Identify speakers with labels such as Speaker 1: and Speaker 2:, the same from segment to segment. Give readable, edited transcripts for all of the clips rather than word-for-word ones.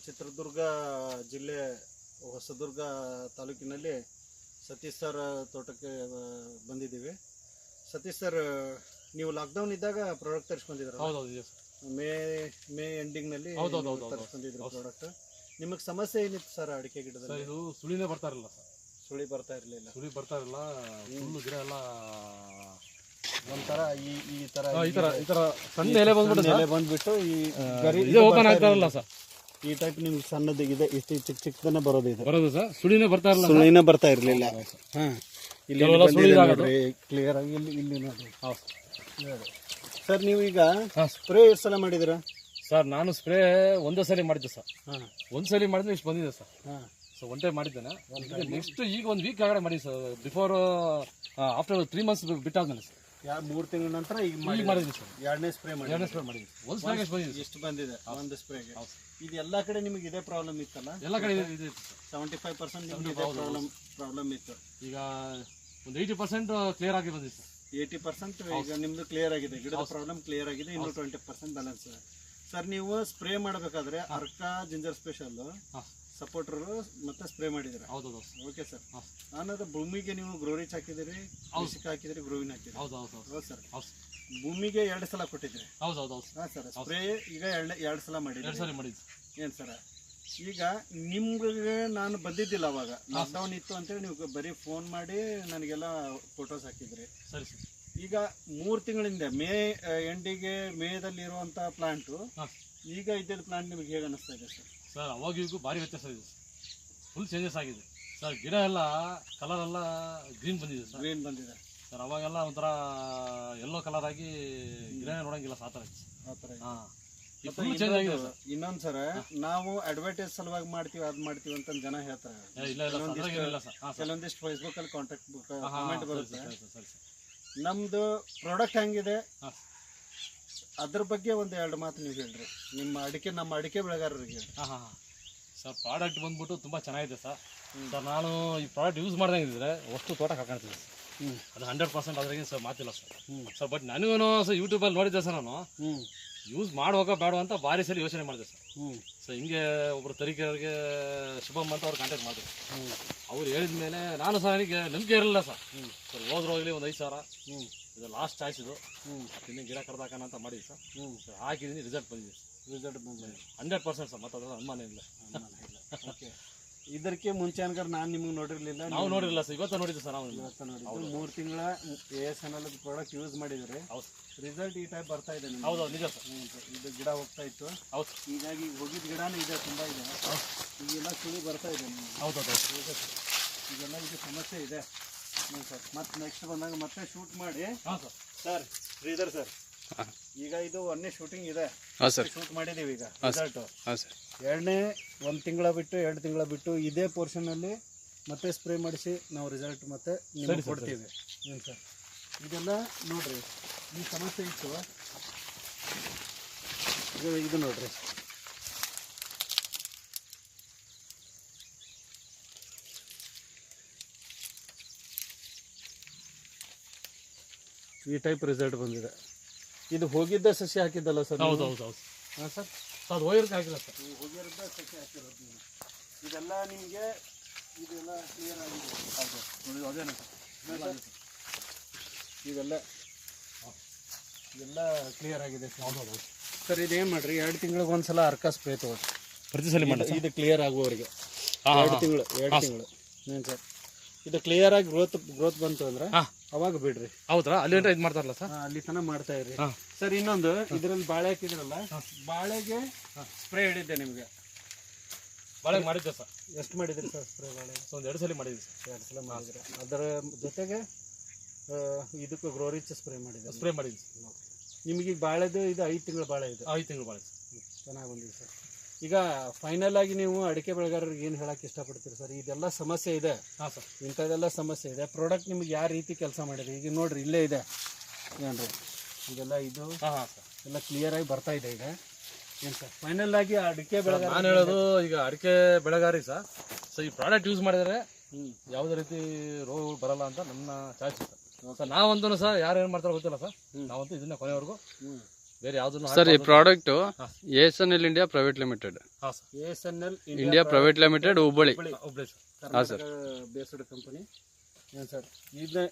Speaker 1: ಚಿತ್ರದುರ್ಗ ಜಿಲ್ಲೆ ಹೊಸದುರ್ಗ ತಾಲೂಕಿನಲ್ಲಿ ಸತೀಶ್ ಸರ್ ತೋಟಕ್ಕೆ ಬಂದಿದ್ದೀವಿ. ಸತೀಶ್ ಸರ್, ನೀವು ಲಾಕ್ಡೌನ್ ಇದ್ದಾಗ ಪ್ರಾಡಕ್ಟ್ ತರಿಸ್ಕೊಂಡಿದ್ದೀರಾ?
Speaker 2: ಹೌದೌದು.
Speaker 1: ಮೇ ಎಂಡಿಂಗ್ನಲ್ಲಿ ತರಿಸ್ಕೊಂಡಿದ್ರು ಪ್ರಾಡಕ್ಟ್. ನಿಮಗೆ ಸಮಸ್ಯೆ ಏನಿತ್ತು ಸರ್ ಅಡಿಕೆ ಗಿಡದಲ್ಲಿ?
Speaker 2: ಇದು ಸುಳಿನೇ ಬರ್ತಾ ಇರಲಿಲ್ಲ ಸರ್.
Speaker 1: ಸುಳಿ ಬರ್ತಾ ಇರಲಿಲ್ಲ.
Speaker 2: ಫುಲ್ಲು ಗಿಡ ಎಲ್ಲ
Speaker 1: ಒಂಥರ ಈ
Speaker 2: ತರ ಸಣ್ಣ ಎಲೆ
Speaker 1: ಬಂದ್ಬಿಟ್ಟು ಈ
Speaker 2: ಓಪನ್ ಆಗ್ತಾ ಇರಲ್ಲ ಸರ್.
Speaker 1: ಈ ಟೈಪ್ ನಿಮ್ಗೆ ಸಣ್ಣದಿದೆ, ಇಷ್ಟು ಚಿಕ್ಕದನ್ನ
Speaker 2: ಬರೋದು ಸರ್. ಸುಳಿನೇ
Speaker 1: ಬರ್ತಾ ಇರಲಿಲ್ಲ. ಇಲ್ಲಿ ಕ್ಲಿಯರ್ ಆಗಿ ಇಲ್ಲಿ ನೋಡ್ರಿ. ಸರ್, ನೀವು ಈಗ ಸ್ಪ್ರೇ ಎಷ್ಟು ಸಲ ಮಾಡಿದಿರಾ
Speaker 2: ಸರ್? ನಾನು ಸ್ಪ್ರೇ ಒಂದೇ ಸಲ ಮಾಡಿದ್ದೆ ಸರ್. ಒಂದ್ಸಲಿ ಮಾಡಿದ್ರೆ ಇಷ್ಟು ಬಂದಿದೆ ಸರ್. ಸೊ ಒನ್ ಟೈಮ್ ಮಾಡಿದ್ದೇನೆ. ನೆಕ್ಸ್ಟ್ ಈಗ ಒಂದು ವೀಕ್ ಆಗಡೆ ಮಾಡಿ ಸರ್. ಬಿಫೋರ್ ಆಫ್ಟರ್ 3 months ಬಿಟ್ಟಾದ್ಮೇಲೆ ಸರ್.
Speaker 1: 3 ತಿಂಗಳ ನಂತರ ಈಗ
Speaker 2: ಮಾಡಿದ್ದೀನಿ ಸರ್.
Speaker 1: ಎರಡನೇ ಸ್ಪ್ರೇ ಮಾಡಿದ್ದೀನಿ.
Speaker 2: ಒಂದು ಸ್ಪ್ರೇಗೆ ಎಷ್ಟು ಬಂದಿದೆ?
Speaker 1: ಎಷ್ಟು ಬಂದಿದೆ ಒಂದು ಸ್ಪ್ರೇಗೆ? ಇದು ಎಲ್ಲ ಕಡೆ ನಿಮಗೆ ಇದೇ ಪ್ರಾಬ್ಲಮ್ ಇತ್ತಲ್ಲ?
Speaker 2: ಎಲ್ಲ ಕಡೆ ಇದೆ.
Speaker 1: 75% ನಿಮಗೆ ಪ್ರಾಬ್ಲಮ್ ಇತ್ತು.
Speaker 2: ಈಗ ಒಂದು 80% ಕ್ಲಿಯರ್ ಆಗಿ ಬಂದಿದೆ ಸರ್.
Speaker 1: 80% ಈಗ ನಿಮ್ದು ಕ್ಲಿಯರ್ ಆಗಿದೆ. ಗಿಡದ ಪ್ರಾಬ್ಲಮ್ ಕ್ಲಿಯರ್ ಆಗಿದೆ. ಇನ್ನು 20% ಬ್ಯಾಲೆನ್ಸ್. ಸರ್, ನೀವು ಸ್ಪ್ರೇ ಮಾಡಬೇಕಾದ್ರೆ ಅರ್ಕಾ ಜಿಂಜರ್ ಸ್ಪೆಷಲ್ ಸಪೋರ್ಟರ್ ಮತ್ತೆ ಸ್ಪ್ರೇ ಮಾಡಿದ್ರೆ?
Speaker 2: ಹೌದೌದು.
Speaker 1: Okay sir. ನಾನದು ಭೂಮಿಗೆ ನೀವು ಗ್ರೋರಿಚ್ ಹಾಕಿದಿರಿ, ಕೃಷಿಕ ಹಾಕಿದಿರಿ, ಗ್ರೋವಿನ್ ಹಾಕಿದ್ರಿ? ಹೌದು ಸರ್. ಭೂಮಿಗೆ 2 ಸಲ ಕೊಟ್ಟಿದ್ರಿ?
Speaker 2: ಹೌದೌದು.
Speaker 1: ಹಾಂ ಸರ್. ಸ್ಪ್ರೇ ಈಗ 2 ಸಲ ಮಾಡಿದ್ರಿ? ಏನು ಸರ್, ಈಗ ನಿಮ್ಗೆ ನಾನು ಬಂದಿದ್ದಿಲ್ಲ ಅವಾಗ, ಲಾಕ್ಡೌನ್ ಇತ್ತು ಅಂತೇಳಿ ನೀವು ಬರೀ ಫೋನ್ ಮಾಡಿ ನನಗೆಲ್ಲ ಫೋಟೋಸ್ ಹಾಕಿದ್ರಿ.
Speaker 2: ಸರಿ ಸರ್.
Speaker 1: ಈಗ 3 ತಿಂಗಳಿಂದ ಮೇ ಎಂಡಿಗೆ ಮೇದಲ್ಲಿ ಇರುವಂಥ ಪ್ಲಾಂಟು ಈಗ ಇದ್ದಿದ್ದ ಪ್ಲಾಂಟ್ ನಿಮಗೆ ಹೇಗೆ ಅನ್ನಿಸ್ತಾ ಇದೆ ಸರ್?
Speaker 2: ಸರ್, ಅವಾಗಿಗೂ ಭಾರಿ ವ್ಯತ್ಯಾಸ ಇದೆ. ಫುಲ್ ಚೇಂಜಸ್ ಆಗಿದೆ ಸರ್. ಗಿಡ ಎಲ್ಲ ಕಲರ್ ಎಲ್ಲ ಗ್ರೀನ್ ಬಂದಿದೆ ಸರ್.
Speaker 1: ಗ್ರೀನ್ ಬಂದಿದೆ
Speaker 2: ಸರ್. ಅವಾಗೆಲ್ಲ ಒಂಥರ ಯೆಲ್ಲೋ ಕಲರ್ ಆಗಿ ಗಿಡ ನೋಡಂಗಿಲ್ಲ ಆ ಥರ.
Speaker 1: ಇನ್ನೊಂದ್ ಸರ, ನಾವು ಅಡ್ವರ್ಟೈಸ್ ಸಲುವಾಗಿ ಮಾಡ್ತೀವಿ ಅದ್ ಮಾಡ್ತೀವಿ ಅಂತ ಜನ ಹೇಳ್ತಾರೆ. ಕೆಲವೊಂದಿಷ್ಟು ಫೇಸ್ಬುಕ್ ಅಲ್ಲಿ ಕಾಮೆಂಟ್ ಬರುತ್ತೆ. ನಮ್ದು ಪ್ರಾಡಕ್ಟ್ ಹೆಂಗಿದೆ ಅದ್ರ ಬಗ್ಗೆ ಒಂದು 2 ಮಾತು ನೀವು ಹೇಳ್ರಿ ನಮ್ಮ ಅಡಿಕೆ ಬೆಳೆಗಾರರಿಗೆ.
Speaker 2: ಸರ್, ಪ್ರಾಡಕ್ಟ್ ಬಂದ್ಬಿಟ್ಟು ತುಂಬ ಚೆನ್ನಾಗಿದೆ ಸರ್. ಸರ್, ನಾನು ಈ ಪ್ರಾಡಕ್ಟ್ ಯೂಸ್ ಮಾಡ್ದಂಗಿದ್ರೆ ಅಷ್ಟು ತೋಟ ಕಾಣ್ತಿದ್ದೆ ಸರ್. ಅದು 100% ಅದ್ರಾಗ ಸರ್ ಮಾತಿಲ್ಲ ಸರ್. ಸರ್, ಬಟ್ ನನಗೂ ಸರ್ ಯೂಟ್ಯೂಬಲ್ಲಿ ನೋಡಿದ್ದೆ ಸರ್. ನಾನು ಯೂಸ್ ಮಾಡುವಾಗ ಬೇಡ ಅಂತ ಭಾರಿ ಸರಿ ಯೋಚನೆ ಮಾಡಿದೆ ಸರ್. ಸೊ ಹಿಂಗೆ ಒಬ್ಬರು ತರೀಕೆಯವ್ರಿಗೆ ಶುಭಮ್ ಅಂತ ಅವ್ರು ಕಾಂಟ್ಯಾಕ್ಟ್ ಮಾಡಿದ್ರು. ಅವ್ರು ಹೇಳಿದ ಮೇಲೆ ನಾನು ಸಹ ನನಗೆ ನಂಬಿಕೆ ಇರಲಿಲ್ಲ ಸರ್. ಸರ್, ಹೋಗ್ಲಿ ಒಂದು 5,000 ಇದು ಲಾಸ್ಟ್ ಚಾಯ್ಸ್. ಇದು ಇನ್ನು ಗಿಡ ಕಡ್ದಾಕಣ ಅಂತ ಮಾಡಿದ್ವಿ ಸರ್. ಹಾಕಿದ್ದೀನಿ, ರಿಸಲ್ಟ್ ಬಂದಿದೆ. 100% ಸರ್. ಮತ್ತೆ ಅದ್ರ ಅನುಮಾನ ಇಲ್ಲ.
Speaker 1: ಇದಕ್ಕೆ ಮುಂಚೆ ಅನ್ಕರ್ ನಾನು ನಿಮ್ಗೆ ನೋಡಿರ್ಲಿಲ್ಲ.
Speaker 2: ನಾವು ನೋಡಿರಲಿಲ್ಲ ಸರ್. ಇವತ್ತು ನೋಡಿದ್ದೆ ಸರ್. ನಾವು
Speaker 1: 3 ತಿಂಗಳ ASNL ಪ್ರಾಡಕ್ಟ್ ಯೂಸ್ ಮಾಡಿದ್ರೆ ರಿಸಲ್ಟ್ ಈ ಟೈಪ್ ಬರ್ತಾ ಇದೆ.
Speaker 2: ಹೌದು, ನಿಜ ಸರ್.
Speaker 1: ಇದು ಗಿಡ ಹೋಗ್ತಾ ಇತ್ತು. ಹೌದು. ಹೀಗಾಗಿ ಹೋಗಿದ್ದ ಗಿಡನೂ ಇದೆ, ತುಂಬ ಇದೆ. ಈಗೆಲ್ಲ ಸುಳಿ ಬರ್ತಾ ಇದೆ.
Speaker 2: ಹೌದೌದು.
Speaker 1: ಈಗೆಲ್ಲ ಇದು ಸಮಸ್ಯೆ ಇದೆ ಸರ್. ಮತ್ತೆ ನೆಕ್ಸ್ಟ್ ಬಂದಾಗ ಮತ್ತೆ ಶೂಟ್ ಮಾಡಿ.
Speaker 2: ಹಾಂ ಸರ್.
Speaker 1: ಸರ್, ಶ್ರೀಧರ್ ಸರ್, ಈಗ ಇದು 1ನೇ ಶೂಟಿಂಗ್ ಇದೆ. ಶೂಟ್ ಮಾಡಿದೀವಿ ಈಗ ರಿಸಲ್ಟ್. 1 ತಿಂಗಳ ಬಿಟ್ಟು 2 ತಿಂಗಳ ಬಿಟ್ಟು ಇದೇ ಪೋರ್ಷನಲ್ಲಿ ಮತ್ತೆ ಸ್ಪ್ರೇ ಮಾಡಿಸಿ ನಾವು ರಿಸಲ್ಟ್ ಮತ್ತೆ ನಿಮಗೆ ಕೊಡ್ತೀವಿ. ಏನು ಸರ್, ಇದೆಲ್ಲ ನೋಡ್ರಿ, ಈ ಸಮಸ್ಯೆ ಇತ್ತು. ಇದು ನೋಡ್ರಿ, ಈ ಟೈಪ್ ರಿಸಲ್ಟ್ ಬಂದಿದೆ. ಇದು ಹೋಗಿದ್ದ ಸಸಿ ಹಾಕಿದ್ದಲ್ಲ ಸರ್?
Speaker 2: ಹೌದೌದು.
Speaker 1: ಹಾಂ ಸರ್.
Speaker 2: ಅದು ಹೋಗಿರೋದು ಹಾಕಿಲ್ಲ ಸರ್.
Speaker 1: ಹೋಗಿರೋದ ಸಸಿ ಹಾಕಿರೋದು ನೀವು. ಇದೆಲ್ಲ ನಿಮಗೆ ಇದೆಲ್ಲ ಕ್ಲಿಯರ್ ಆಗಿದೆ. ಹೌದು, ಅದೇನ ಸರ್. ಇದೆಲ್ಲ ಕ್ಲಿಯರ್ ಆಗಿದೆ ಸರ್.
Speaker 2: ಹೌದೌದು
Speaker 1: ಸರ್. ಇದೇನು ಮಾಡಿರಿ, 2 ತಿಂಗಳಿಗೆ ಒಂದ್ಸಲ ಅರ್ಕಾ ಸ್ಪ್ರೇ ತಗೊಳ್ಳಿ
Speaker 2: ಪ್ರತಿ ಸಲ ಮಾಡಿ.
Speaker 1: ಇದು ಕ್ಲಿಯರ್ ಆಗುವವರೆಗೆ 2 ತಿಂಗಳು. ಏನು ಸರ್, ಇದು ಕ್ಲಿಯರ್ ಆಗಿ ಗ್ರೋತ್ ಬಂತು ಅಂದ್ರೆ ಅವಾಗ ಬಿಡ್ರಿ.
Speaker 2: ಹೌದಾ? ಅಲ್ಲಿ ಇದು ಮಾಡ್ತಾರಲ್ಲ ಸರ್,
Speaker 1: ಅಲ್ಲಿ ತನಕ ಮಾಡ್ತಾ ಇರ್ರಿ ಸರ್. ಇನ್ನೊಂದು, ಇದರಲ್ಲಿ ಬಾಳೆ ಹಾಕಿದ್ರಲ್ಲ, ಬಾಳೆಗೆ ಸ್ಪ್ರೇ ಹಿಡಿದ್ದೆ ನಿಮಗೆ.
Speaker 2: ಬಾಳೆ ಮಾಡಿದ್ದೆ ಸರ್.
Speaker 1: ಎಷ್ಟು ಮಾಡಿದ್ರಿ ಸರ್ ಸ್ಪ್ರೇ? ಬಾಳೆ
Speaker 2: ಒಂದು 2 ಸಲ ಮಾಡಿದ್ವಿ ಸರ್.
Speaker 1: 2 ಸಲ ಮಾಡಿದ್ರಿ. ಅದರ ಜೊತೆಗೆ ಇದಕ್ಕೆ ಗ್ರೋರಿಚ್ ಸ್ಪ್ರೇ ಮಾಡಿದ್ವಿ. ನಿಮಗೆ ಈಗ ಬಾಳೆದು ಇದು 5 ತಿಂಗಳ ಬಾಳೆ ಇದೆ.
Speaker 2: 5 ತಿಂಗಳು ಬಾಳೆ
Speaker 1: ಚೆನ್ನಾಗಿ ಬಂದಿದೆ ಸರ್. ಈಗ ಫೈನಲ್ ಆಗಿ ನೀವು ಅಡಿಕೆ ಬೆಳೆಗಾರರಿಗೆ ಏನು ಹೇಳಕ್ಕೆ ಇಷ್ಟಪಡ್ತೀರಿ ಸರ್? ಇದೆಲ್ಲ ಸಮಸ್ಯೆ ಇದೆ.
Speaker 2: ಹಾಂ ಸರ್.
Speaker 1: ಇಂಥದ್ದೆಲ್ಲ ಸಮಸ್ಯೆ ಇದೆ. ಪ್ರಾಡಕ್ಟ್ ನಿಮ್ಗೆ ಯಾವ ರೀತಿ ಕೆಲಸ ಮಾಡಿದೆ ಈಗ ನೋಡ್ರಿ, ಇಲ್ಲೇ ಇದೆ ಏನ್ರಿ, ಇದೆಲ್ಲ ಇದು ಎಲ್ಲ ಕ್ಲಿಯರ್ ಆಗಿ ಬರ್ತಾ ಇದೆ ಈಗ. ಏನು ಸರ್, ಫೈನಲ್ ಆಗಿ ಅಡಿಕೆ ಬೆಳೆಗಾರ
Speaker 2: ನಾನು ಹೇಳೋದು, ಈಗ ಅಡಿಕೆ ಬೆಳೆಗಾರಿ ಸರ್, ಸೊ ಈ ಪ್ರಾಡಕ್ಟ್ ಯೂಸ್ ಮಾಡಿದರೆ ಯಾವುದೇ ರೀತಿ ರೋಗ ಬರಲ್ಲ ಅಂತ ನನ್ನ ಚಾಯ್ಸ್ ಸರ್. ನಾವಂತೂ ಸರ್, ಯಾರು ಏನು ಮಾಡ್ತಾರೋ ಗೊತ್ತಿಲ್ಲ ಸರ್. ನಾವಂತೂ ಇದನ್ನ ಕೊನೆವರೆಗೂ ಬೇರೆ ಯಾವುದನ್ನು
Speaker 3: ಸರ್ ಈ product ASNL India private limited,
Speaker 2: ಹಾಂ sir.
Speaker 1: ASNL
Speaker 3: India private limited Hubballi.
Speaker 2: ಒಬ್ಬಳೇ ಸರ್.
Speaker 1: Karnataka based company. ಏನು ಸರ್ ಇದು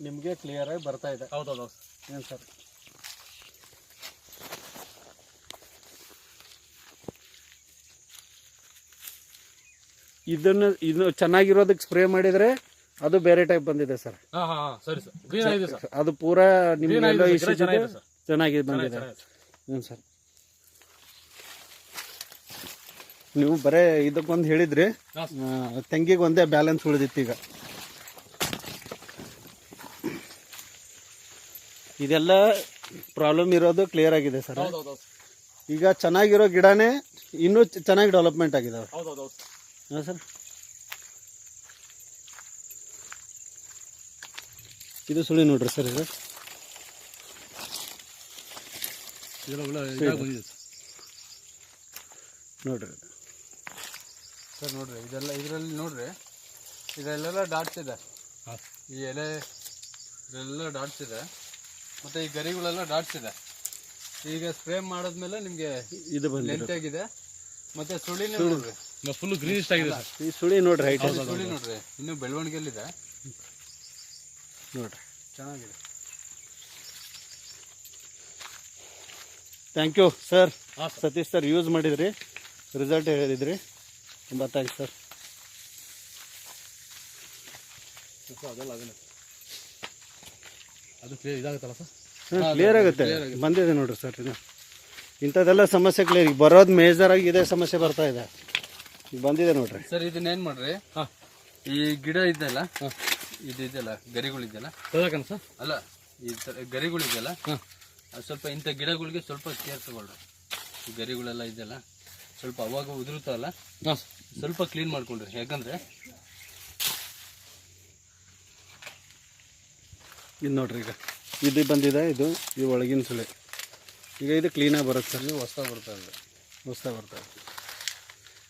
Speaker 1: ನಿಮಗೆ ಕ್ಲಿಯರ್ ಆಗಿ ಬರ್ತಾ ಇದೆ.
Speaker 2: ಹೌದು.
Speaker 1: ಏನು ಸರ್ ಇದು ಚೆನ್ನಾಗಿರೋದಕ್ಕೆ ಸ್ಪ್ರೇ ಮಾಡಿದರೆ ಅದು ಬೇರೆ ಟೈಪ್ ಬಂದಿದೆ ಸರ್.
Speaker 2: ಹಾಂ ಸರಿ ಸರ್. ಗ್ರೀನ್ ಆಗಿದೆ ಸರ್.
Speaker 1: ಅದು ಪೂರಾ ನಿಮ್ಗೆ
Speaker 2: ಚೆನ್ನಾಗಿದೆ ಸರ್.
Speaker 1: ಚೆನ್ನಾಗಿ ಬಂದಿದೆ. ಹ್ಞೂ ಸರ್ ನೀವು ಬರೇ ಇದಕ್ಕೊಂದು ಹೇಳಿದ್ರಿ, ತೆಂಗಿಗೆ ಒಂದೇ ಬ್ಯಾಲೆನ್ಸ್ ಉಳಿದಿತ್ತು. ಈಗ ಇದೆಲ್ಲ ಪ್ರಾಬ್ಲಮ್ ಇರೋದು ಕ್ಲಿಯರ್ ಆಗಿದೆ ಸರ್. ಈಗ ಚೆನ್ನಾಗಿರೋ ಗಿಡನೇ ಇನ್ನೂ ಚೆನ್ನಾಗಿ ಡೆವಲಪ್ಮೆಂಟ್ ಆಗಿದಾವೆ. ಹಾಂ ಸರ್. ಇದು ಸುಳಿ ನೋಡ್ರಿ ಸರ್. ಇದು ನೋಡ್ರಿ
Speaker 3: ಸರ್ ನೋಡ್ರಿ ಇದರಲ್ಲಿ ನೋಡ್ರಿ ಇದೆಲ್ಲ ಡಾಟ್ಸ್ ಇದೆ. ಈ ಎಲೆ ಇದೆಲ್ಲ ಡಾಟ್ಸ್ ಇದೆ, ಮತ್ತೆ ಈ ಗರಿಗಳೆಲ್ಲ ಡಾಟ್ಸ್ ಇದೆ. ಈಗ ಸ್ಪ್ರೇ ಮಾಡಿದ್ಮೇಲೆ ನಿಮ್ಗೆ
Speaker 1: ಇದು
Speaker 3: ಲೆಂತ್ ಆಗಿದೆ, ಮತ್ತೆ ಸುಳಿ ನೋಡ್ರಿ
Speaker 2: ಫುಲ್ ಗ್ರೀನಿಶ್ ಆಗಿದೆ ಸರ್.
Speaker 1: ಈ ಸುಳಿ ನೋಡ್ರಿ ಹೈಟ್
Speaker 3: ಸುಳಿ ನೋಡ್ರಿ ಇನ್ನೂ ಬೆಳವಣಿಗೆಯಲ್ಲಿದೆ
Speaker 1: ನೋಡ್ರಿ,
Speaker 3: ಚೆನ್ನಾಗಿದೆ.
Speaker 1: Thank you sir. Satish sir use ಮಾಡಿದ್ರಿ, ರಿಸಲ್ಟ್ ಹೇಳಿದ್ರಿ, ತುಂಬ ಥ್ಯಾಂಕ್ಸ್ ಸರ್.
Speaker 2: ಅದು ಕ್ಲಿಯರ್ ಇದಾಗುತ್ತಲ್ಲ ಸರ್.
Speaker 1: ಕ್ಲಿಯರ್ ಆಗುತ್ತೆ, ಬಂದಿದೆ ನೋಡ್ರಿ ಸರ್. ಇದು ಇಂಥದ್ದೆಲ್ಲ ಸಮಸ್ಯೆ ಕ್ಲಿಯರ್. ಈಗ ಬರೋದು ಮೇಜರ್ ಆಗಿ ಇದೇ ಸಮಸ್ಯೆ ಬರ್ತಾ ಇದೆ, ಈಗ ಬಂದಿದೆ ನೋಡ್ರಿ
Speaker 3: ಸರ್. ಇದನ್ನೇನು ಮಾಡ್ರಿ, ಈ ಗಿಡ ಇದೆಯಲ್ಲ, ಇದೆಯಲ್ಲ ಗರಿಗಳಿದೆಯಲ್ಲ
Speaker 2: ಸರ್,
Speaker 3: ಅಲ್ಲ ಈ ಗರಿಗಳಿದೆಯಲ್ಲ, ಅದು ಸ್ವಲ್ಪ ಇಂಥ ಗಿಡಗಳಿಗೆ ಸ್ವಲ್ಪ ಕೇರ್ ತಗೊಳ್ರಿ. ಈ ಗರಿಗಳೆಲ್ಲ ಇದೆಯಲ್ಲ ಸ್ವಲ್ಪ ಅವಾಗ ಉದುರುತ್ತಲ್ಲ, ಸ್ವಲ್ಪ ಕ್ಲೀನ್ ಮಾಡ್ಕೊಳ್ರಿ. ಯಾಕಂದ್ರೆ
Speaker 1: ಇದು ನೋಡ್ರಿ, ಈಗ ಇದು ಬಂದಿದೆ, ಇದು ಒಳಗಿನ ಸುಳಿ. ಈಗ ಇದು ಕ್ಲೀನಾಗಿ ಬರುತ್ತೆ ಸರ್.
Speaker 3: ನೀವು ಹೊಸ್ದಾಗಿ ಬರ್ತಾ ಇದೆ.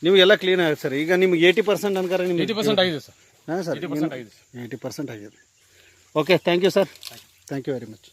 Speaker 1: ನಿಮಗೆಲ್ಲ ಕ್ಲೀನ್ ಆಗುತ್ತೆ ಸರ್. ಈಗ ನಿಮ್ಗೆ 80% ಅನ್ಕಾರ ನಿಮ್ಗೆ
Speaker 2: 80% ಆಗಿದೆ ಸರ್.
Speaker 1: ಹಾಂ ಸರ್,
Speaker 2: 80% ಆಗಿದೆ.
Speaker 1: 80% ಆಗಿದೆ. Okay, thank you sir. Thank you very much.